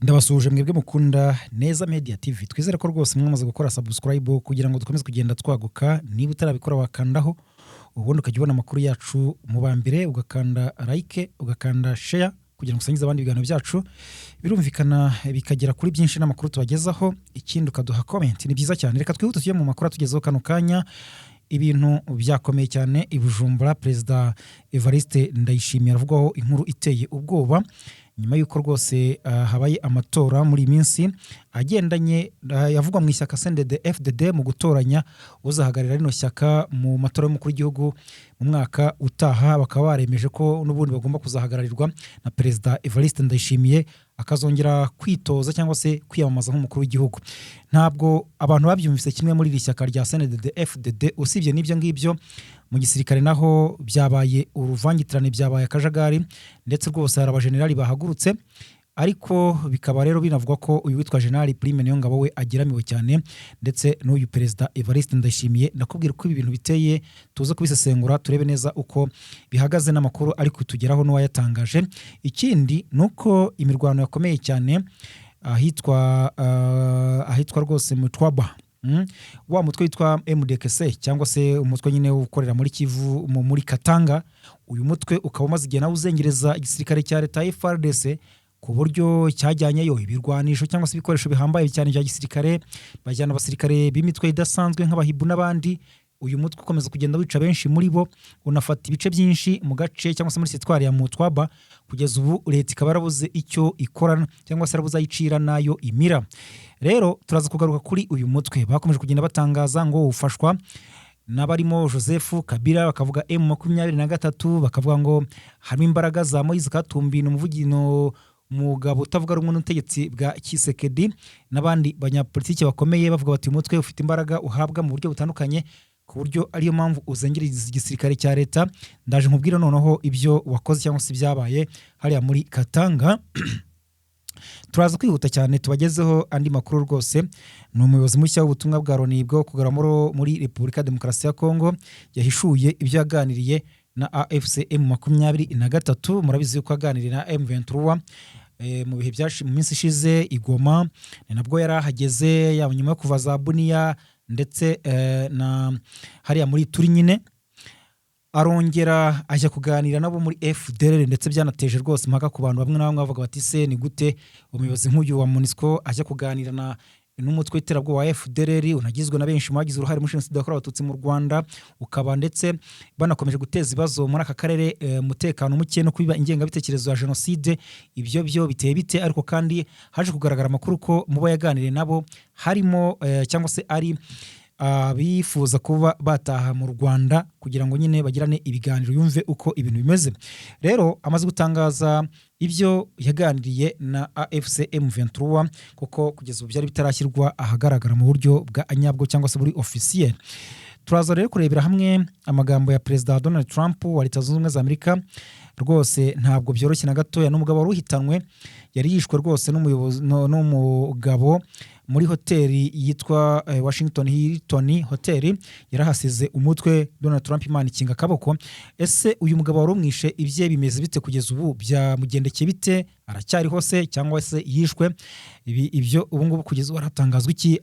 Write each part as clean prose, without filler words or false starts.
Ndabasuhuje mwebwe mukunda Neza Media TV. Twizere ko rwose mwamaze gukora subscribe kugira ngo dukomeze kugenda twaguka. Niba utarabikora wakandaho ubundi ukajya ubona amakuru yacu mu bambere, ugakanda like, ugakanda share kugira ngo usangize abandi ibiganiro byacu. Birumvikana bikagera kuri byinshi n'amakuru tubagezaho. Ikindi ukaduha comment. Ni byiza cyane. Reka twihute tujye mu makuru tugezeho kano kanya. Ibintu byakomeye cyane i Bujumbura. Perezida Evariste Ndayishimiye aravugwaho inkuru iteye ubwoba nyuma yuko rwose habaye amatora muri minsi agendanye yavugwa mu ishyaka CNDD-FDD mu gutoranya uzahagarira rino shyaka mu matora y'umukuru w'igihugu mu mwaka utaha. Bakaba baremeje ko n'ubundi bagomba kuzahagararirwa na Perezida Evariste Ndayishimiye akazongera kwitoza cyangwa se kwiyamamaza nk'umukuru w'igihugu. Ntabwo abantu babyumvise kimwe muri iri shyaka rya CNDD-FDD. Usibye n'ibyo ngibyo, mu gisirikare naho byabaye uruvangitirane, byabaye akajagari, ndetse rwose hari abajenerali bahagurutse, ariko bikaba rero binavugwa ko uyu witwa General Prime Niyongabo we agiramiwe cyane, ndetse n'uyu Perezida Evariste Ndayishimiye. Ndakubwira ko ibi bintu biteye, tuze kubisesengura turebe neza uko bihagaze n'amakuru ariko tugeraho n'uwayatangaje. Ikindi nuko imirwano yakomeye cyane ahitwa rwose mu Twaba, wa mutwe witwa MDKC cyangwa se umutwe nyine ukorera muri Kivu muri Katanga. Uyu mutwe ukaba umaze igihe nawe uzengereza igisirikare cya leta FARDC ku buryo cyajyanyeyo ibirwanisho cyangwa se ibikoresho bihambaye cyane bya gisirikare, bajyana abasirikare b'imitwe idasanzwe nk'abahibu n'abandi. Uyu mutwe ukomeza kugenda wica benshi muri bo, unafata ibice byinshi mu gace cyangwa se muri sitwari ya Mutwaba. Kugeza ubu leta ikaba yarabuze icyo ikorana cyangwa se yarabuze ayicira nayo imira. Rero turaza kugaruka kuri uyu mutwe. Bakomeje kugenda batangaza ngo ufashwa n'abarimo Joseph Kabila, bakavuga M23, bakavuga ngo harimo imbaraga za Moise Katumbi n'umuvugino mugabo utavuga rumwe n'ubutegetsi bwa Kisekedi n'abandi banyapolitiki bakomeye, bavuga bati uyu mutwe ufite imbaraga uhabwa mu buryo butandukanye, ku buryo ariyo mpamvu uzengereza igisirikare cya leta. Ndaje nkubwira noneho ibyo wakoze cyangwa se byabaye hariya muri Katanga. Turaza kwihuta cyane tubagezeho andi makuru. Rwose ni umuyobozi mushya w'ubutumwa bwa Loni bwo kugarura muri Repubulika Demokarasi ya Kongo yahishuye ibyo yaganiriye na AFC M23. Murabizi ko yaganiriye na M23 mu bihe byashi mu minsi ishize igoma, nabwo yarahageze ya nyuma yo kuva za Bunia ndetse na hariya muri turi nyine, arongera ajya kuganira nabo muri FDLR, ndetse byanateje rwose impaka ku bantu bamwe na bamwe bavuga bati se ni gute umuyobozi nk'uyu wa MONUSCO ajya kuganira n'umutwe w'iterabwoba wa FDLR unagizwe na benshi mu bagize uruhare muri Jenoside yakorewe Abatutsi mu Rwanda, ukaba ndetse banakomeje guteza ibibazo muri aka karere, umutekano muke no kubiba ingengabitekerezo ya Jenoside. Ibyo byo biteye bite? Ariko kandi haje kugaragara amakuru ko mu bo yaganiriye nabo harimo cyangwa se ari bifuza kuba bataha mu Rwanda kugira ngo nyine bagirane ibiganiro, yumve uko ibintu bimeze. Rero amaze gutangaza ibyo yaganiriye na AFC M23 kuko kugeza ubu byari bitarashyirwa ahagaragara mu buryo bwa anyabwo cyangwa se buri officiel. Turaza rero kurebera hamwe amagambo ya Perezida Donald Trump wa Leta Zunze Ubumwe za Amerika. Rwose ntabwo byoroshye na gatoya. N'umugabo wari uhitanwe, yari yishwe rwose n'umugabo muri hoteli yitwa Washington Hilton Hotel. Yarahasize umutwe Donald Trump Imana ikinga akaboko. Ese uyu mugabo wari umwishe ibye bimeze bite kugeza ubu? Byamugendekeye bite? Aracyariho se cyangwa se yishwe? Ibyo ubu ngubu kugeza ubu haratangazwa iki?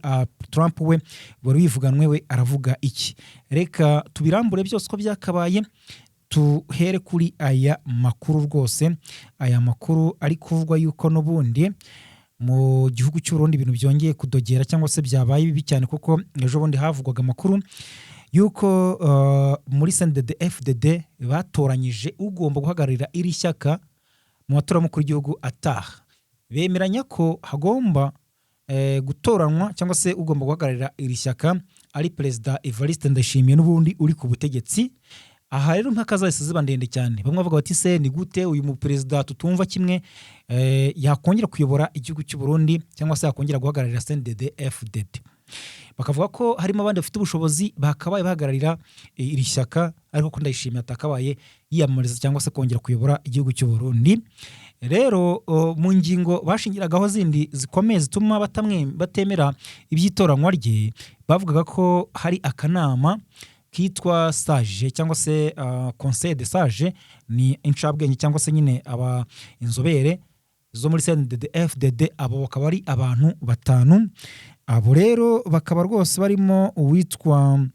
Trump we wari wivuganwe we aravuga iki? Reka tubirambure byose uko byakabaye, tuhere kuri aya makuru. Rwose aya makuru ari kuvugwa yuko n'ubundi mu gihugu cy'u Burundi ibintu byongeye kudogera cyangwa se byabaye bibi cyane, kuko ejo bundi havugwaga amakuru yuko muri CNDD-FDD batoranyije ugomba guhagararira iri shyaka mu matora y'umukuru w'igihugu ataha. Bemeranya ko hagomba gutoranwa cyangwa se ugomba guhagararira iri shyaka ari Perezida Evariste Ndayishimiye n'ubundi uri ku butegetsi. Aha rero impaka zahise ziba ndende cyane. Bamwe bavuga bati se ni gute uyu mu perezida tutumva kimwe yakongera kuyobora igihugu cy'u Burundi cyangwa se yakongera guhagararira CNDD-FDD? Bakavuga ko harimo abandi bafite ubushobozi bakabaye bahagararira iri shyaka, ariko ko Ndayishimiye atakabaye yiyamamariza cyangwa se kongera kuyobora igihugu cy'u Burundi. Rero mu ngingo bashingiragaho zindi zikomeye zituma batemera iby'itoranywa rye, bavugaga ko hari akanama kitwa sage cyangwa se conseil de sage, ni incabwenge cyangwa se nyine aba inzobere zo muri CNDD FDD. Abo bakaba ari abantu 5. Abo rero bakaba rwose barimo uwitwa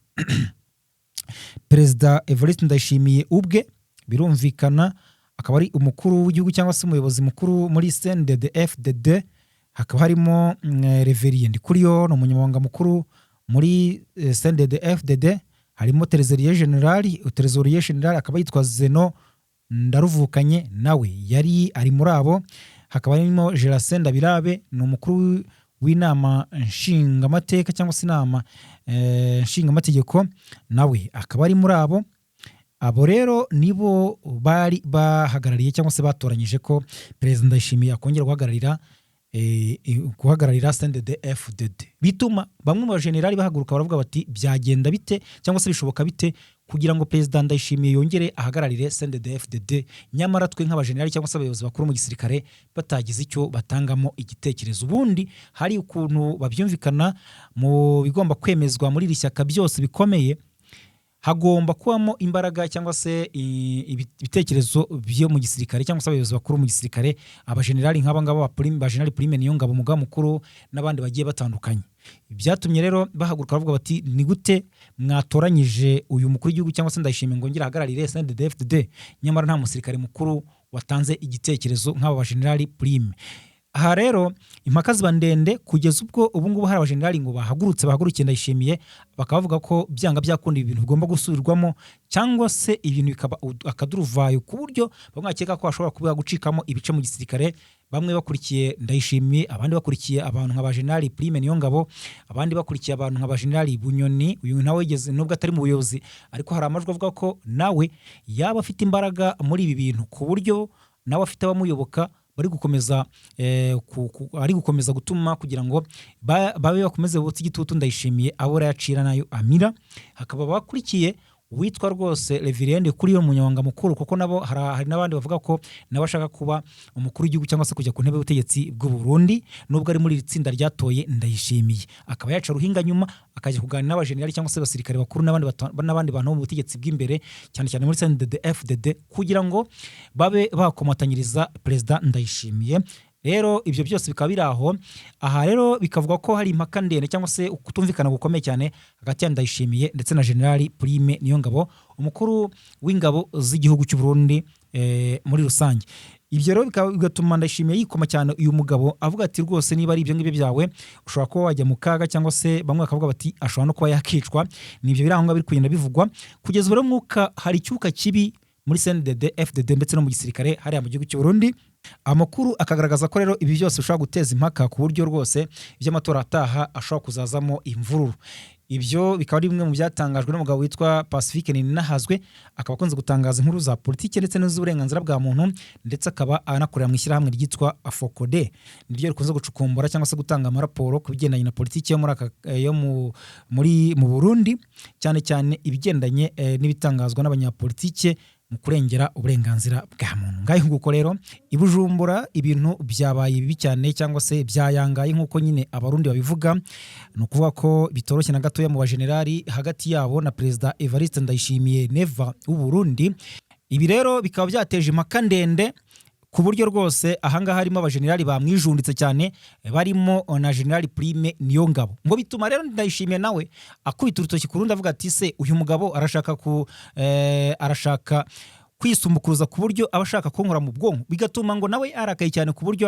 Perezida Evariste Ndayishimiye ubwe, birumvikana akaba ari umukuru w'igihugu cyangwa se umuyobozi mukuru muri CNDD FDD. Hakaba harimo Reverien Ndikuriyo no umunyamabanga mukuru muri CNDD FDD. Harimo Trésorier General akaba yitwa Zeno Ndaruvukanye, nawe yari ari muri abo. Hakaba harimo Gerase Ndabirabe, ni umukuru w'inama nshingamateka cyangwa se inama nshingamategeko, nawe akaba ari muri abo. Abo rero nibo bari bahagarariye cyangwa se batoranyije ko Perezida Ndayishimiye akongera guhagararira CNDD FDD. Bituma bamwe mu bajenerali bahaguruka baravuga bati byagenda bite cyangwa se bishoboka bite kugira ngo Perezida Ndayishimiye yongere ahagararire CNDD FDD, nyamara twe nk'abajenerali cyangwa se abayobozi bakuru mu gisirikare batagize icyo batangamo igitekerezo. Ubundi hari ukuntu babyumvikana mu bigomba kwemezwa muri iri shyaka byose bikomeye, hagomba kubamo imbaraga cyangwa se ibitekerezo byo mu gisirikare cyangwa se abayobozi bakuru mu gisirikare, abajenerali nk'aba ngaba ba General Prime Niyongabo umugaba mukuru n'abandi bagiye batandukanye. Byatumye rero bahaguruka bavuga bati ni gute mwatoranyije uyu mukuru w'igihugu cyangwa se Ndayishimiye ngo ngira ahagararire CNDD FDD, nyamara nta musirikare mukuru watanze igitekerezo nk'aba ba General Prime. Aha rero impaka ziba ndende kugeza ubwo ubungubu hari abajenerali ngo bahagurukiye Ndayishimiye, bakavuga ko byanga byakunda ibintu bigomba gusubirwamo cyangwa se ibintu bikaba akaduruvayo, ku buryo bamwe bakeka ko hashobora kuba gucikamo ibice mu gisirikare, bamwe bakurikiye Ndayishimiye, abandi bakurikiye abantu nka General Prime Niyongabo, abandi bakurikiye abantu nka General Bunyoni. Uyu nawe yigeze nubwo atari mu buyobozi, ariko hari amajwi avuga ko nawe yaba afite imbaraga muri ibi bintu, ku buryo nawe afite abamuyoboka ari gukomeza gutuma kugira ngo babe bakomeze butse igitutu Ndayishimiye abo yacira nayo amira. Hakaba bakurikiye witwa rwose Reverien Ndikuriyo umunyamabanga mukuru, kuko nabo hari n'abandi bavuga ko nabashaka kuba umukuru w'igihugu cyangwa se kujya ku ntebe y'ubutegetsi bw'u Burundi, nubwo ari muri iri tsinda ryatoye Ndayishimiye. Akaba yaca ruhinga nyuma akajya kuganira n'abajenerali cyangwa se abasirikare bakuru n'abandi bantu mu butegetsi bw'imbere, cyane cyane muri CNDD FDD, kugira ngo babe bakomatanyiriza Perezida Ndayishimiye. Rero ibyo byose bikaba biri aho. Aha rero bikavuga ko hari impaka ndende cyangwa se kutumvikana gukomeye cyane hagati ya Ndayishimiye ndetse na General Prime Niyongabo, umukuru w'ingabo z'igihugu cy'u Burundi muri rusange. Ibyo rero bigatuma Ndayishimiye yikoma cyane uyu mugabo, avuga ati rwose niba ari ibyo ngibyo byawe ushobora kuba wajya mu kaga, cyangwa se bamwe bakavuga bati ashobora no kuba yakicwa. Nibyo birangwa biri kugenda bivugwa kugeza rero mwuka hari icyuka kibi muri CNDD FDD ndetse no mu gisirikare hariya mu gihugu cy'u Burundi. Amakuru akagaragaza ko rero ibi byose ushobora guteza impaka ku buryo rwose iby'amatora ataha ashobora kuzazamo imvururu. Ibyo bikaba ari bimwe mu byatangajwe n'umugabo witwa Pacifique Ninahazwe, akaba akunze gutangaza inkuru za politiki ndetse n'iz'uburenganzira bwa muntu, ndetse akaba anakorera mu ishyirahamwe ryitwa Afokode, niryo rikunze gucukumbura cyangwa se gutanga amaraporo ku bigendanye na politiki yo mu Burundi, cyane cyane ibigendanye n'ibitangazwa n'abanyapolitike mu kurengera uburenganzira bwa muntu. Ngaho nguko rero i Bujumbura ibintu byabaye bibi cyane cyangwa se byayangaye nk'uko nyine abarundi babivuga. Ni ukuvuga ko bitoroshye na gatoya mu bajenerali hagati yabo na Perezida Evariste Ndayishimiye Neva w'u Burundi. Ibi rero bikaba byateje impaka ndende ku buryo rwose ahangaha harimo abajenerali bamwijunditse cyane, barimo na General Prime Niyongabo, ngo bituma rero Ndayishimiye nawe akubita urutoki ku rundi avuga ati se uyu mugabo arashaka kwisumbukuruza ku buryo abashaka kunkora mu bwonko, bigatuma ngo nawe arakaye cyane ku buryo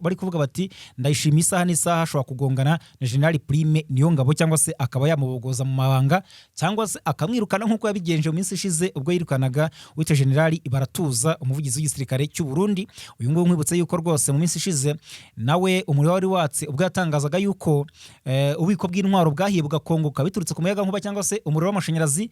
bari kuvuga bati Ndayishimiye isaha n'isaha ashobora kugongana na General Prime Niyongabo, cyangwa se akaba yamubogoza mu mabanga, cyangwa se akamwirukana nk'uko yabigenje mu minsi ishize ubwo yirukanaga witwa General Baratuza umuvugizi w'igisirikare cy'u Burundi. Uyu nguyu nkwibutse yuko rwose mu minsi ishize nawe umuriro wari watse ubwo yatangazaga yuko ububiko bw'intwaro bwahiye bugakongoka biturutse ku muyaga nkuba cyangwa se umuriro w'amashanyarazi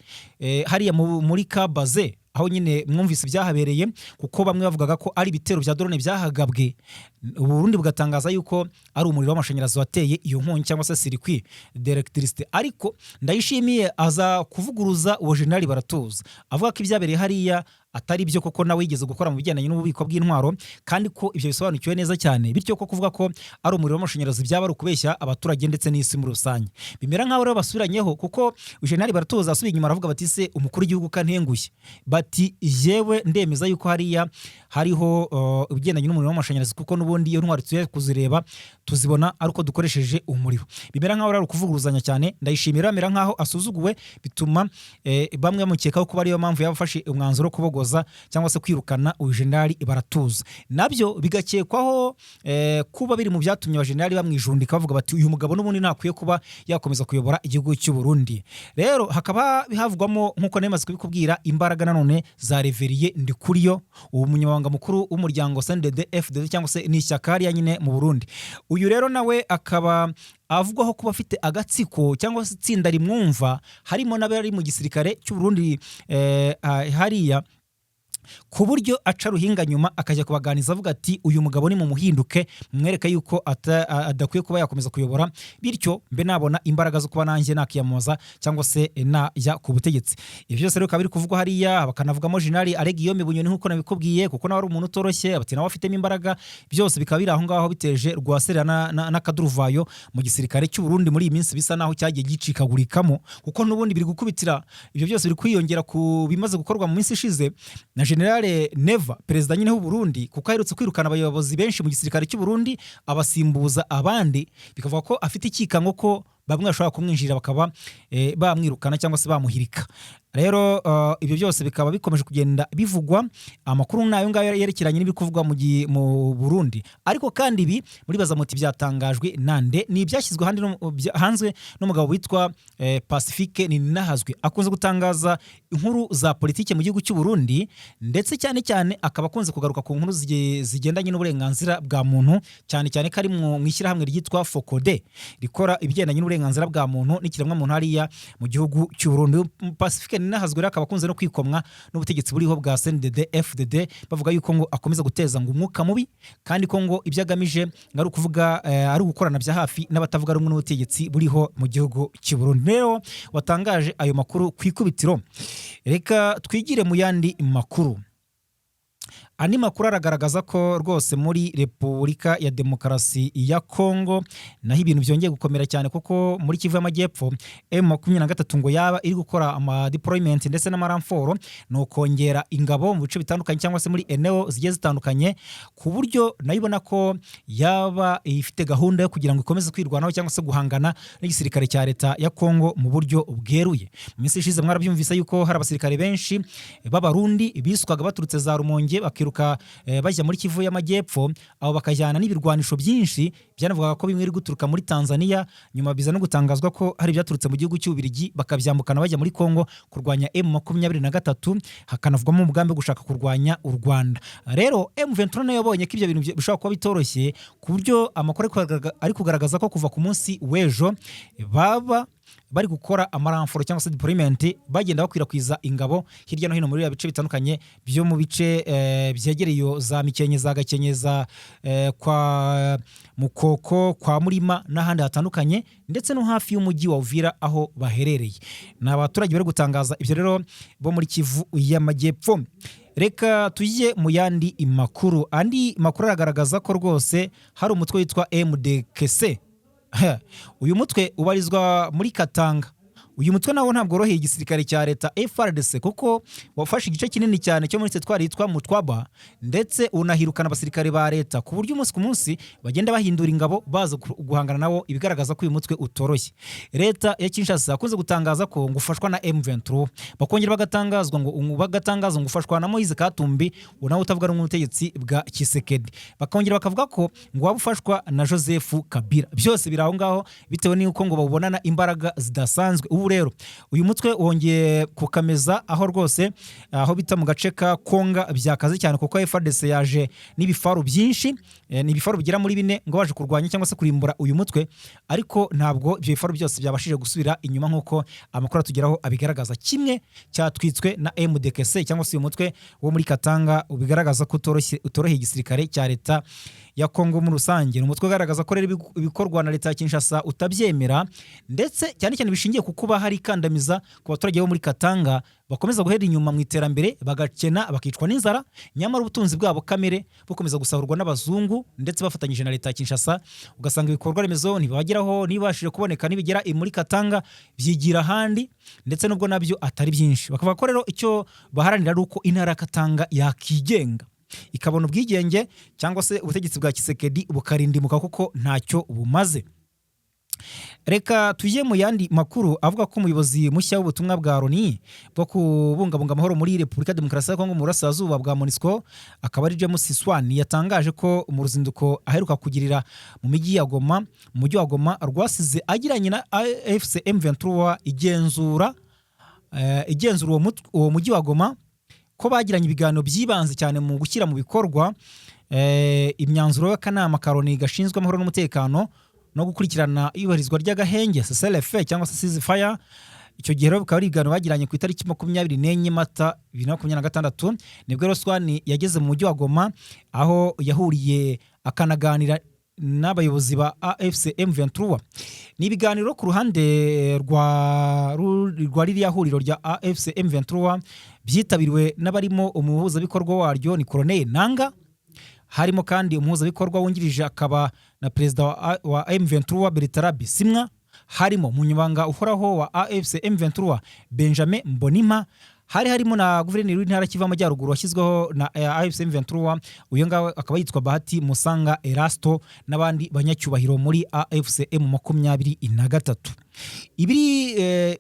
hariya muri Kabaze, aho nyine mwumvise byahabereye, kuko bamwe bavugaga ko ari ibitero bya drone byahagabwe, Burundi bugatangaza yuko ari umuriro w'amashanyarazi wateye iyo nkongi cyangwa se circuit d'electricité. Ariko Ndayishimiye aza kuvuguruza uwo General Baratuza avuga ko ibyabereye hariya atari byo koko nawe yigeze gukora mu bigendanye n'ububiko bw'intwaro kandi ko ibyo bisobanukiwe neza cyane bityo ko kuvuga ko ari umuriro w'amashanyarazi byaba ari ukubeshya abaturage ndetse n'isi muri rusange. Bimera nk'aho rero basubiranyeho kuko Jenerali Baratuza asubiye inyuma aravuga bati se umukuru w'igihugu kantengushye bati yewe ndemeza yuko hariho ibigendanye n'umuriro w'amashanyarazi kuko n'ubundi iyo ntwari tuye kuzireba tuzibona ari uko dukoresheje umuriro. Bimera nk'aho ari ukuvuguruzanya cyane, ndayishimira amera nk'aho asuzuguwe bituma bamwe bamukekaho kuba ariyo mpamvu yabafashe umwanzuro wo kubogoza cyangwa se kwirukana uyu Jenerali Baratuza. Nabyo bigakekwaho kuba biri mu byatumye abajenerali bamwijundika bavuga bati uyu mugabo n'ubundi ntakwiye kuba yakomeza kuyobora igihugu cy'u Burundi. Rero hakaba havugwamo nk'uko nemaze kubikubwira imbaraga nanone za Reveriye Ndikuriyo, uwo munyamabanga mukuru w'umuryango CNDD-FDD cyangwa se n'ishyaka hariya nyine mu Burundi. Uyu rero nawe akaba avugwaho kuba afite agatsiko cyangwa se itsinda rimwumva harimo n'abari mu gisirikare cy'u Burundi hariya ku buryo aca ruhinga nyuma akajya kubaganiza avuga ati uyu mugabo ni mu muhinduke mwereka yuko adakwiye kuba yakomeza kuyobora bityo mbe nabona imbaraga zo kuba nanjye nakiyamaza cyangwa se najya ku butegetsi. Ibyo byose rero bikaba biri kuvugwa hariya, bakanavugamo Jenerali Alegiyome Bunyoni nk'uko nabikubwiye kuko nawe ari umuntu utoroshye bati nawe afitemo imbaraga. Byose bikaba biri aho ngaho biteje rwasera n'akaduruvayo mu gisirikare cy'u Burundi muri iyi minsi bisa naho cyagiye gicikagurikamo kuko n'ubundi biri gukubitira. Ibyo byose biri kwiyongera ku bimaze gukorwa mu minsi ishize na Jenerali Neva perezida nyine w'u Burundi kuko aherutse kwirukana abayobozi benshi mu gisirikare cy'u Burundi abasimbuza abandi, bikavuga ko afite ikikango ko bamwe bashobora kumwinjirira bakaba bamwirukana cyangwa se bamuhirika. Rero ibyo byose bikaba bikomeje kugenda bivugwa, amakuru nayo ngayo yerekeranye n'ibikuvugwa mu Burundi. Ariko kandi ibi muri bazamuti byatangajwe nande ni ibyashyizwe hanze n'umugabo witwa Pacifique Ninahazwe akunze gutangaza inkuru za politike mu gihugu cy'u Burundi ndetse cyane cyane akaba akunze kugaruka ku nkuru zigendanye n'uburenganzira bwa muntu cyane cyane kari mu ishyirahamwe ryitwa Focode rikora ibigendanye n'uburenganzira bwa muntu n'ikiremwa muntu hariya mu gihugu cy'u Burundi. Pacifique Ninahazwe akaba akunze no kwikomwa n'ubutegetsi buriho bwa CNDD-FDD bavuga yuko ngo akomeza guteza ngo umwuka mubi kandi ko ngo ibyo agamije ngari ukuvuga ari gukorana bya hafi n'abatavuga rumwe n'ubutegetsi buriho mu gihugu cy'u Burundi. Rero watangaje ayo makuru ku ikubitiro. Reka twigire mu yandi makuru. Andi makuru aragaragaza ko rwose muri Repubulika ya Demokarasi ya Kongo naho ibintu byongeye gukomera cyane kuko muri Kivu y'Amajyepfo M23 ngo yaba iri gukora ama deployment ndetse n'amaramforo no kongera ingabo mu bice bitandukanye cyangwa se muri eneo zigiye zitandukanye ku buryo nayibona ko yaba ifite gahunda yo kugira ngo ikomeze kwirwanaho cyangwa se guhangana n'igisirikare cya leta ya Kongo mu buryo bweruye. Mu minsi ishize mwarabyumvise yuko hari abasirikare benshi b'abarundi biswaga baturutse za Rumonge bajya muri Kivu y'Amajyepfo abo bakajyana n'ibirwanisho byinshi byanavugaga ko bimwe iri guturuka muri Tanzania nyuma biza no gutangazwa ko hari byaturutse mu gihugu cy'Ubirigi bakabyambukana bajya muri Kongo kurwanya M23 hakanavugamo umugambi wo gushaka kurwanya u Rwanda. Rero M23 nayo yabonye ko ibyo bintu bishobora kuba bitoroshye ku buryo amakuru ari kugaragaza ko kuva ku munsi w'ejo bari gukora amaramforo cyangwa se deployment bagenda bakwirakwiza ingabo hirya no hino muri bice bitandukanye byo mu bice byegereye za Mikenye za Gakenye za kwa Mukoko kwa Murima n'ahandi hatandukanye ndetse no hafi y'umujyi wa Uvira aho baherereye. N'abaturage bari gutangaza ibyo rero bo muri Kivu y'Amajyepfo. Reka tujye mu yandi makuru. Andi makuru aragaragaza ko rwose hari umutwe witwa MDKC. Uyu mutwe ubarizwa muri Katanga. Uyu mutwe nawo ntabwo roheye igisirikare cya leta FARDC kuko wafashe igice kinini cyane cyo muri Tetwari yitwa Mutwaba ndetse unahirukana abasirikare ba leta ku buryo umunsi ku munsi bagenda bahindura ingabo baza guhangana nawo, ibigaragaza ko uyu mutwe utoroshye. Leta ya Kinshasa akunze gutangaza ko ngufashwa na M23 bakongera bagatangaza ngo ufashwa na Moise Katumbi unawe utavuga rumwe n'ubutegetsi bwa Kisekedi, bakongera bakavuga ko ngo wabufashwa na Joseph Kabila. Byose biraho ngaho bitewe n'uko ngo babonana imbaraga zidasanzwe. Rero uyu mutwe wongeye kukameza aho rwose aho bita mu gace ka Konga byakaze cyane kuko FARDC yaje n'ibifaru byinshi, n'ibifaru bigira muri 4 ngo baje kurwanya cyangwa se kurimbura uyu mutwe, ariko ntabwo ibyo bifaru byose byabashije gusubira inyuma nkuko amakuru atugeraho abigaragaza. Kimwe cyatwitswe na MDKC cyangwa se uyu mutwe wo muri Katanga ubigaragaza ko utoroheye igisirikare cya leta ya Kongo muri rusange. Ni umutwe ugaragaza ko rero ibikorwa na leta ya Kinshasa utabyemera ndetse cyane cyane bishingiye ku kuba hari ikandamiza ku baturage bo muri Katanga bakomeza guhera inyuma mu iterambere bagakena bakicwa n'inzara, nyamara ubutunzi bwabo kamere bukomeza gusahurwa n'abazungu ndetse bafatanyije na leta ya Kinshasa, ugasanga ibikorwa remezo ntibageraho, nibashije kuboneka nibigera muri Katanga byigira handi ndetse nubwo nabyo atari byinshi. Bakavuga ko rero icyo baharanira ari uko intara ya Katanga yakigenga ikabona ubwigenge, cyangwa se ubutegetsi bwa Kisekedi bukarindimuka kuko ntacyo bumaze. Reka tujye mu yandi makuru avuga ko umuyobozi mushya w'ubutumwa bwa Loni bwo kubungabunga amahoro muri Repubulika Demokarasi ya Kongo mu burasirazuba bwa MONUSCO akaba ari James Siswani yatangaje ko mu ruzinduko aheruka kugirira mu mujyi wa Goma rwasize agiranye na AFC M23 igenzura uwo mujyi wa Goma, ko bagiranye ibiganiro byibanze cyane mu gushyira mu bikorwa imyanzuro y'akanama ka Loni gashinzwe amahoro n'umutekano no gukurikirana iyubahirizwa ry'agahenge CCLF cyangwa se ceasefire. Icyo gihe rero bikaba ari ibiganiro bagiranye ku itariki 24 Mata 2026 nibwo Siswani yageze mu mujyi wa Goma, aho yahuriye akanaganira n'abayobozi ba AFC M23. Ni ibiganiro ku ruhande rwa ririya huriro rya AFC M23 byitabiriwe n'abarimo umuhuzabikorwa waryo ni Colonel Nanga, harimo kandi umuhuzabikorwa wungirije akaba na perezida wa M23 Bertrand Bisimwa, harimo umunyamabanga uhoraho wa AFC M23 Benjamin Mbonima, harimo na guverineri w'intara Kivu y'Amajyaruguru washyizweho na AFC M23, uyu ngawe akaba yitwa Bahati Musanga Erasto, n'abandi banyacyubahiro muri AFC M23.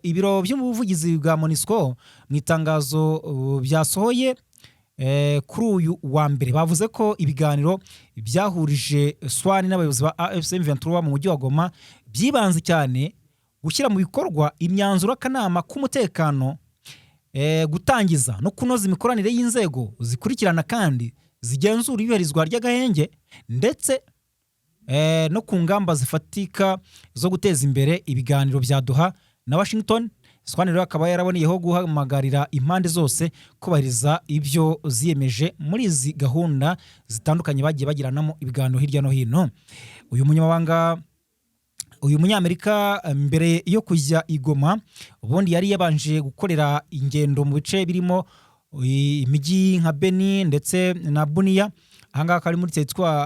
Ibiro by'ubuvugizi bwa MONUSCO mu itangazo byasohoye kuri uyu wa mbere bavuze ko ibiganiro byahurije Siswani n'abayobozi ba AFC M23 mu mujyi wa Goma byibanze cyane gushyira mu bikorwa imyanzuro y'akanama k'umutekano, gutangiza no kunoza imikoranire y'inzego zikurikirana kandi zigenzura iyubahirizwa ry'agahenge ndetse no ku ngamba zifatika zo guteza imbere ibiganiro bya Doha na Washington. Siswani rero akaba yaraboneyeho guhamagarira impande zose kubahiriza ibyo ziyemeje muri izi gahunda zitandukanye bagiye bagiranamo ibiganiro hirya no hino. Uyu munyamerika mbere yo kujya i Goma ubundi yari yabanje gukorera ingendo mu bice birimo imijyi nka Beni ndetse na Bunia. Ahangaha kari muri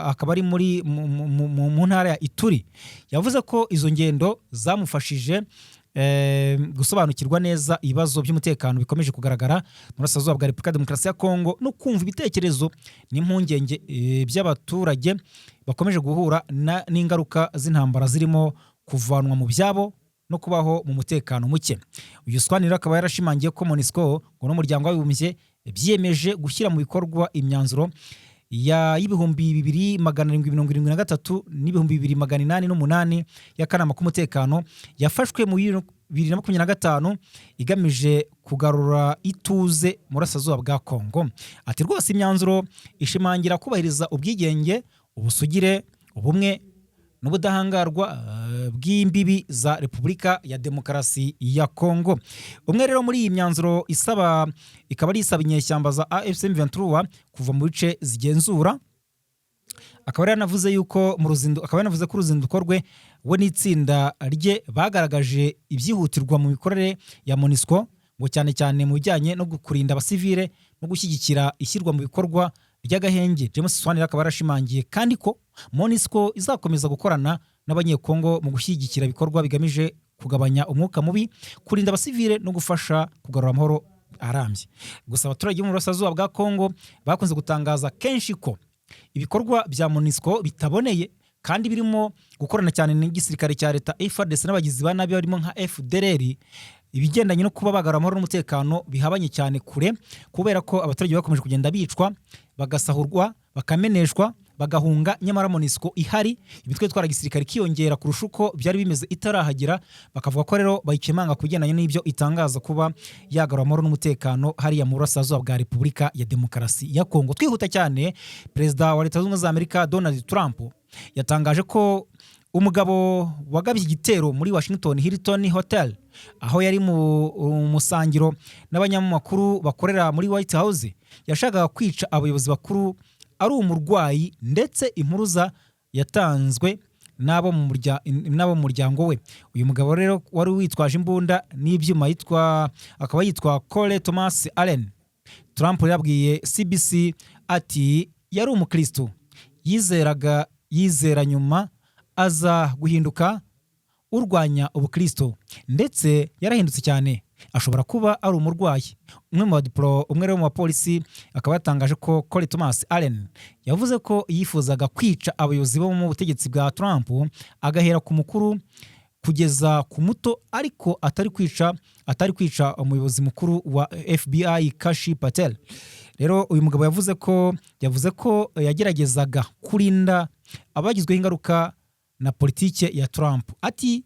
akaba ari muri mu ntara ya Ituri. Yavuze ko izo ngendo zamufashije gusobanukirwa neza ibibazo by'umutekano bikomeje kugaragara mu burasirazuba bwa Repubulika Demokarasi ya Kongo no kumva ibitekerezo n'impungenge by'abaturage bakomeje guhura n'ingaruka z'intambara zirimo kuvanwa mu byabo no kubaho mu mutekano muke. Uyu Siswani rero akaba yarashimangiye ko MONUSCO ngo n'umuryango w'abibumbye byiyemeje gushyira mu bikorwa imyanzuro y'ibihumbi 2773 n'ibihumbi 2808 y'akanama k'umutekano yafashwe mu 2025 igamije kugarura ituze mu burasirazuba bwa Kongo. Ati rwose imyanzuro ishimangira kubahiriza ubwigenge, ubusugire, ubumwe n'ubudahangarwa bw'imbibi za Repubulika ya Demokarasi ya Kongo. Umwe rero muri iyi myanzuro ikaba ari isaba inyeshyamba za AFC M23 kuva mu bice zigenzura. Akaba yanavuze ko uruzinduko rwe we n'itsinda rye bagaragaje ibyihutirwa mu mikorere ya MONUSCO, ngo cyane cyane mu bijyanye no kurinda abasivile no gushyigikira ishyirwa mu bikorwa ry'agahenge. James Siswani akaba yarashimangiye kandi ko MONUSCO izakomeza gukorana n'abanyekongo mu gushyigikira ibikorwa bigamije kugabanya umwuka mubi, kurinda abasivile no gufasha kugarura amahoro arambye. Gusa abaturage bo mu burasirazuba bwa Kongo bakunze gutangaza kenshi ko ibikorwa bya MONUSCO bitaboneye kandi birimo gukorana cyane n'igisirikare cya leta FARDC n'abagizi ba nabi barimo nka FDLR. Ibigendanye no kuba bagarura amahoro n'umutekano bihabanye cyane kure, kubera ko abaturage bakomeje kugenda bicwa, bagasahurwa, bakameneshwa, bagahunga, nyamara MONUSCO ihari, imitwe itwara gisirikare kiyongera kurusha uko byari bimeze itarahagera. Bakavuga ko rero bayikemanga kugendanye n'ibyo itangaza kuba yagarura amahoro n'umutekano hariya mu burasirazuba bwa Repubulika ya Demokarasi ya Kongo. Twihuta cyane, Perezida wa Leta Zunze Ubumwe za Amerika Donald Trump yatangaje ko umugabo wagabye igitero muri Washington Hilton Hotel, aho yari mu musangiro n'abanyamakuru bakorera muri White House, yashakaga kwica abayobozi bakuru ari umurwayi, ndetse impuruza yatanzwe n'abo mu muryango we. Uyu mugabo rero wari witwaje imbunda n'ibyuma akaba yitwa Cole Thomas Allen. Trump yabwiye CBC ati yari umukristo, yizera nyuma aza guhinduka urwanya ubukristo, ndetse yarahindutse cyane, ashobora kuba ari umurwayi. Umwe mu bapolisi akaba yatangaje ko Cole Thomas Allen yavuze ko yifuzaga kwica abayobozi bo mu butegetsi bwa Trump, agahera ku mukuru kugeza ku muto, ariko atari kwica umuyobozi mukuru wa FBI Kashi Patel. Rero uyu mugabo yavuze ko yageragezaga kurinda abagizweho ingaruka na politike ya Trump. Ati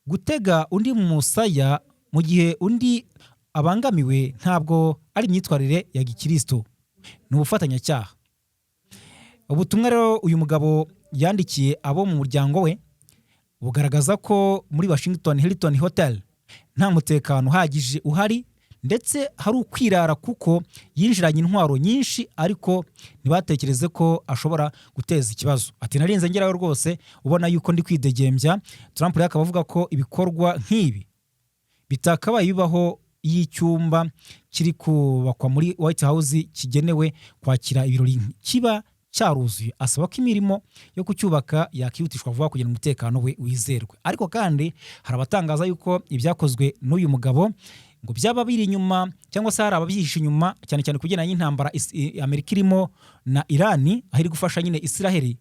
gutega undi mu musaya mu gihe undi abangamiwe ntabwo ari imyitwarire ya gikristo, ni ubufatanyacyaha. Ubutumwa rero uyu mugabo yandikiye abo mu muryango we bugaragaza ko muri Washington Hilton Hotel nta mutekano uhagije uhari, ndetse hari ukwirara kuko yinjiranye intwaro nyinshi, ariko ntibatekereze ko ashobora guteza ikibazo. Ati narinze ngerayo rwose ubona yuko ndi kwidegembya. Trump rero akaba avuga ko ibikorwa nk'ibi bitakabaye bibaho iyo icyumba kiri kubakwa muri White House kigenewe kwakira ibirori kiba cyaruzuye. Asaba ko imirimo yo kucyubaka yakihutishwa vuba kugira umutekano we wizerwe. Ariko kandi hari abatangaza yuko ibyakozwe n'uyu mugabo ngo byaba biri inyuma, cyangwa se hari ababyihishe inyuma, cyane cyane kugendana n'intambara Amerika irimo na Irani, aho iri gufasha nyine Israheli.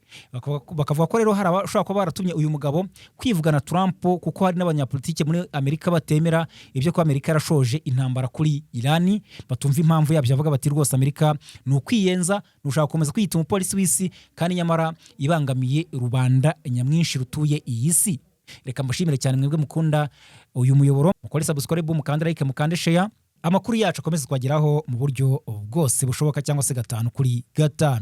Bakavuga ko rero hari abashobora kuba baratumye uyu mugabo kwivugana Trump, kuko hari n'abanyapolitike muri Amerika batemera ibyo ko Amerika yarashoje intambara kuri Irani, batumva impamvu yabyo. Bavuga bati rwose Amerika ni ukwiyenza, nushaka gukomeza kwiyita umupolisi w'isi, kandi nyamara ibangamiye rubanda nyamwinshi rutuye iyi si. Reka mbashimire cyane mwebwe mukunda uyu muyoboro, mukore subscribe, mukande like, mukande share. Amakuru yacu akomeze kwageraho mu buryo bwose bushoboka, cyangwa se 5 kuri 5.